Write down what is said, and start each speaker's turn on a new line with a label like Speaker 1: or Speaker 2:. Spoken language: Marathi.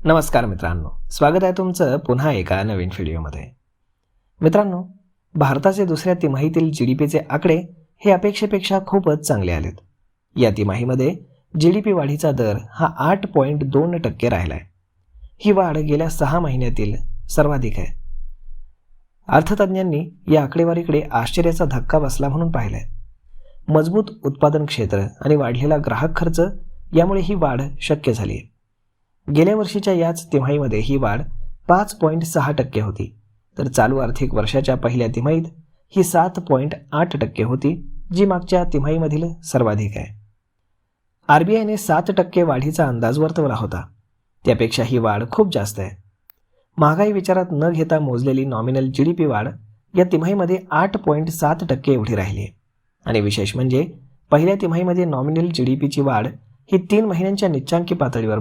Speaker 1: नमस्कार मित्रांनो, स्वागत आहे तुमचं पुन्हा एका नवीन व्हिडिओमध्ये. मित्रांनो, भारताचे दुसऱ्या तिमाहीतील GDPचे आकडे हे अपेक्षेपेक्षा खूपच चांगले आलेत. या तिमाहीमध्ये GDP वाढीचा दर हा 8.2% राहिला आहे. ही वाढ गेल्या 6 महिन्यातील सर्वाधिक आहे. अर्थतज्ञांनी या आकडेवारीकडे आश्चर्याचा धक्का बसला म्हणून पाहिलंय. मजबूत उत्पादन क्षेत्र आणि वाढलेला ग्राहक खर्च यामुळे ही वाढ शक्य झाली आहे. गेल्या वर्षीच्या याच तिमाहीमध्ये ही वाढ 5.6% होती, तर चालू आर्थिक वर्षाच्या पहिल्या तिमाहीत ही 7.8% होती, जी मागच्या तिमाहीमधील सर्वाधिक आहे. RBIने 7% वाढीचा अंदाज वर्तवला होता. त्यापेक्षा ही वाढ खूप जास्त आहे. महागाई विचारात न घेता मोजलेली नॉमिनल GDP वाढ या तिमाहीमध्ये 8.7% एवढी राहिली आहे. आणि विशेष म्हणजे पहिल्या तिमाहीमध्ये नॉमिनल GDPची वाढ ही 3 महिन्यांच्या निच्चांकी पातळीवर